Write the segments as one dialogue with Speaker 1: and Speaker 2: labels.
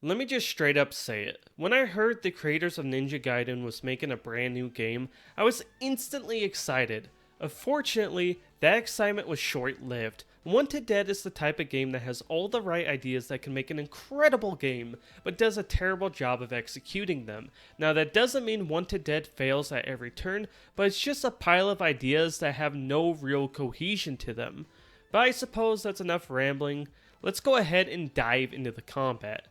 Speaker 1: Let me just straight up say it. When I heard the creators of Ninja Gaiden was making a brand new game, I was instantly excited. Unfortunately, that excitement was short-lived. Wanted Dead is the type of game that has all the right ideas that can make an incredible game, but does a terrible job of executing them. Now that doesn't mean Wanted Dead fails at every turn, but it's just a pile of ideas that have no real cohesion to them. But I suppose that's enough rambling. Let's go ahead and dive into the combat.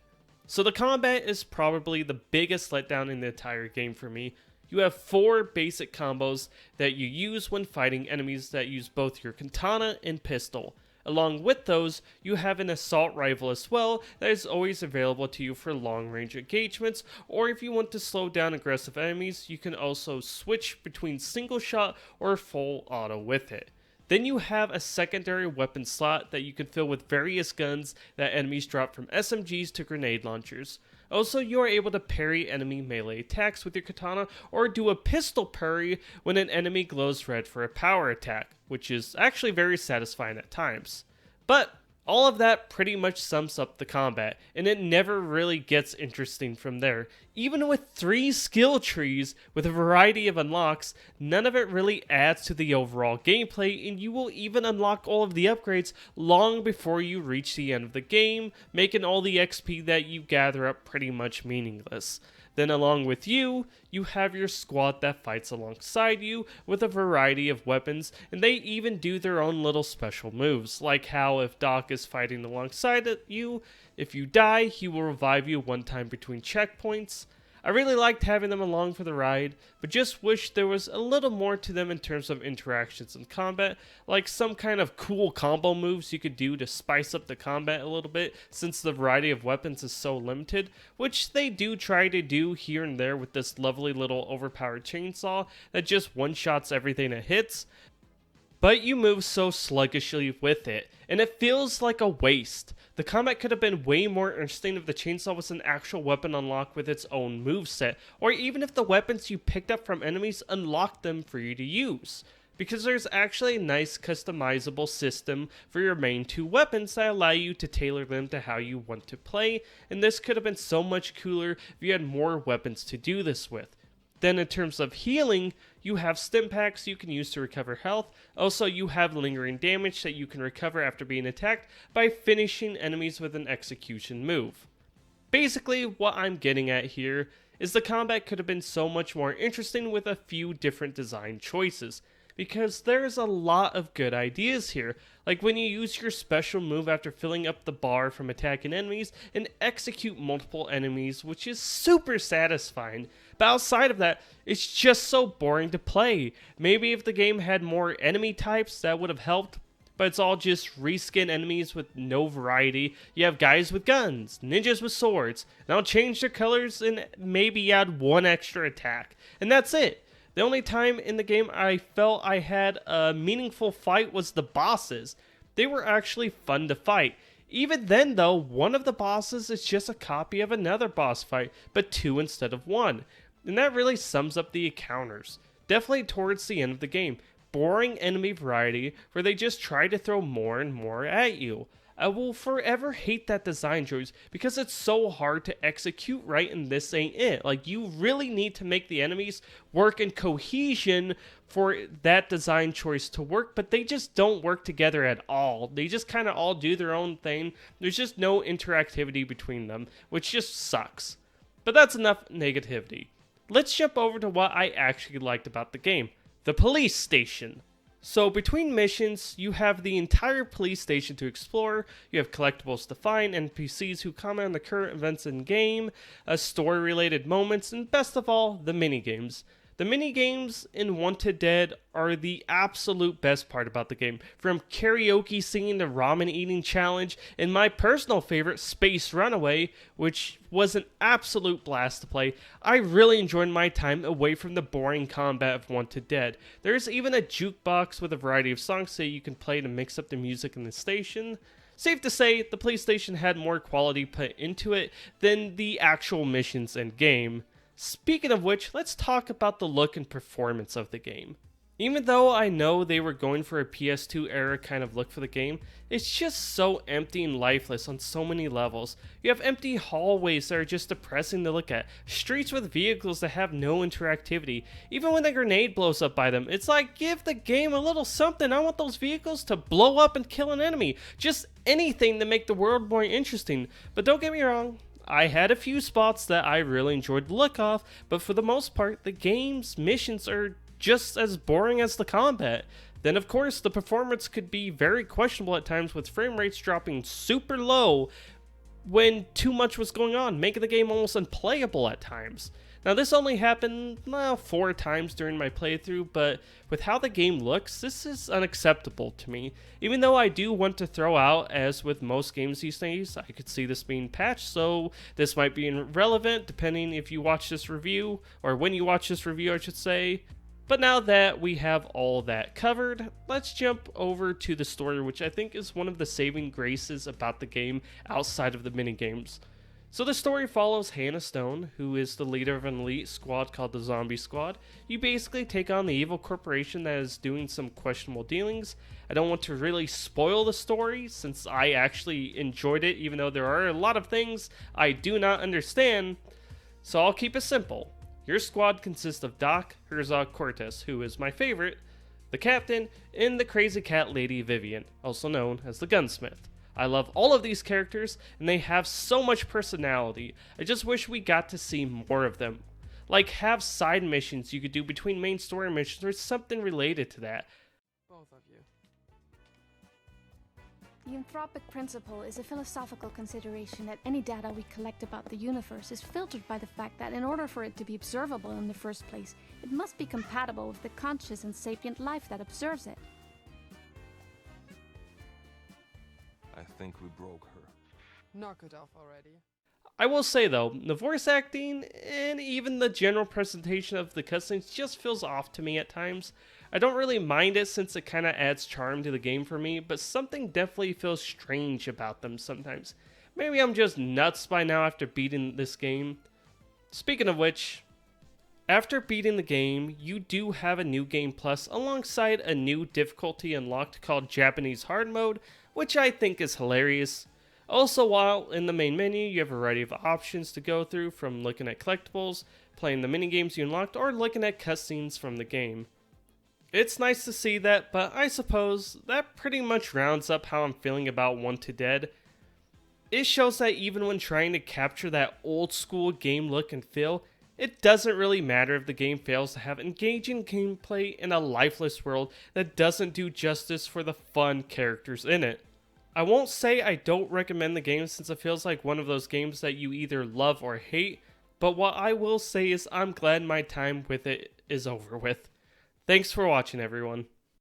Speaker 1: So the combat is probably the biggest letdown in the entire game for me. You have 4 basic combos that you use when fighting enemies that use both your katana and pistol. Along with those, you have an assault rifle as well that is always available to you for long range engagements, or if you want to slow down aggressive enemies, you can also switch between single shot or full auto with it. Then you have a secondary weapon slot that you can fill with various guns that enemies drop from SMGs to grenade launchers. Also, you are able to parry enemy melee attacks with your katana or do a pistol parry when an enemy glows red for a power attack, which is actually very satisfying at times. But all of that pretty much sums up the combat, and it never really gets interesting from there. Even with 3 skill trees with a variety of unlocks, none of it really adds to the overall gameplay, and you will even unlock all of the upgrades long before you reach the end of the game, making all the XP that you gather up pretty much meaningless. Then along with you have your squad that fights alongside you with a variety of weapons, and they even do their own little special moves, like how if Doc is fighting alongside you, if you die, he will revive you one time between checkpoints. I really liked having them along for the ride, but just wish there was a little more to them in terms of interactions and combat, like some kind of cool combo moves you could do to spice up the combat a little bit, since the variety of weapons is so limited, which they do try to do here and there with this lovely little overpowered chainsaw that just one-shots everything it hits. But you move so sluggishly with it, and it feels like a waste. The combat could have been way more interesting if the chainsaw was an actual weapon unlocked with its own moveset, or even if the weapons you picked up from enemies unlocked them for you to use. Because there's actually a nice customizable system for your main 2 weapons that allow you to tailor them to how you want to play, and this could have been so much cooler if you had more weapons to do this with. Then in terms of healing, you have stim packs you can use to recover health. Also, you have lingering damage that you can recover after being attacked by finishing enemies with an execution move. Basically, what I'm getting at here is the combat could have been so much more interesting with a few different design choices, because there's a lot of good ideas here, like when you use your special move after filling up the bar from attacking enemies and execute multiple enemies, which is super satisfying. But outside of that, it's just so boring to play. Maybe if the game had more enemy types, that would have helped, but it's all just reskin enemies with no variety. You have guys with guns, ninjas with swords, and I'll change their colors and maybe add one extra attack, and that's it. The only time in the game I felt I had a meaningful fight was the bosses. They were actually fun to fight. Even then though, one of the bosses is just a copy of another boss fight, but 2 instead of 1. And that really sums up the encounters. Definitely towards the end of the game. Boring enemy variety where they just try to throw more and more at you. I will forever hate that design choice because it's so hard to execute right, and this ain't it. Like, you really need to make the enemies work in cohesion for that design choice to work, but they just don't work together at all. They just kind of all do their own thing. There's just no interactivity between them, which just sucks. But that's enough negativity. Let's jump over to what I actually liked about the game. The police station. So between missions, you have the entire police station to explore, you have collectibles to find, NPCs who comment on the current events in game, story-related moments, and best of all, the minigames. The minigames in Wanted Dead are the absolute best part about the game, from karaoke singing to ramen eating challenge, and my personal favorite, Space Runaway, which was an absolute blast to play. I really enjoyed my time away from the boring combat of Wanted Dead. There's even a jukebox with a variety of songs that you can play to mix up the music in the station. Safe to say, the police station had more quality put into it than the actual missions and game. Speaking of which, let's talk about the look and performance of the game. Even though I know they were going for a PS2 era kind of look for the game, it's just so empty and lifeless on so many levels. You have empty hallways that are just depressing to look at, streets with vehicles that have no interactivity. Even when the grenade blows up by them, it's like, give the game a little something. I want those vehicles to blow up and kill an enemy. Just anything to make the world more interesting. But don't get me wrong, I had a few spots that I really enjoyed the look of, but for the most part, the game's missions are just as boring as the combat. Then of course the performance could be very questionable at times, with frame rates dropping super low when too much was going on, making the game almost unplayable at times. Now this only happened 4 times during my playthrough, but with how the game looks, this is unacceptable to me. Even though I do want to throw out, as with most games these days, I could see this being patched, so this might be irrelevant depending if you watch this review, or when you watch this review I should say. But now that we have all that covered, let's jump over to the story, which I think is one of the saving graces about the game outside of the minigames. So the story follows Hannah Stone, who is the leader of an elite squad called the Zombie Squad. You basically take on the evil corporation that is doing some questionable dealings. I don't want to really spoil the story, since I actually enjoyed it, even though there are a lot of things I do not understand, so I'll keep it simple. Your squad consists of Doc, Herzog, Cortez, who is my favorite, the captain, and the crazy cat lady Vivian, also known as the gunsmith. I love all of these characters, and they have so much personality. I just wish we got to see more of them. Like, have side missions you could do between main story missions, or something related to that.
Speaker 2: Both of you.
Speaker 3: The anthropic principle is a philosophical consideration that any data we collect about the universe is filtered by the fact that in order for it to be observable in the first place, it must be compatible with the conscious and sapient life that observes it.
Speaker 4: I think we broke her.
Speaker 2: Knock it off already.
Speaker 1: I will say though, the voice acting and even the general presentation of the cutscenes just feels off to me at times. I don't really mind it since it kind of adds charm to the game for me, but something definitely feels strange about them sometimes. Maybe I'm just nuts by now after beating this game. Speaking of which, after beating the game, you do have a new game plus alongside a new difficulty unlocked called Japanese Hard Mode, which I think is hilarious. Also, while in the main menu, you have a variety of options to go through, from looking at collectibles, playing the minigames you unlocked, or looking at cutscenes from the game. It's nice to see that, but I suppose that pretty much rounds up how I'm feeling about Wanted Dead. It shows that even when trying to capture that old school game look and feel, it doesn't really matter if the game fails to have engaging gameplay in a lifeless world that doesn't do justice for the fun characters in it. I won't say I don't recommend the game, since it feels like one of those games that you either love or hate, but what I will say is I'm glad my time with it is over with. Thanks for watching, everyone.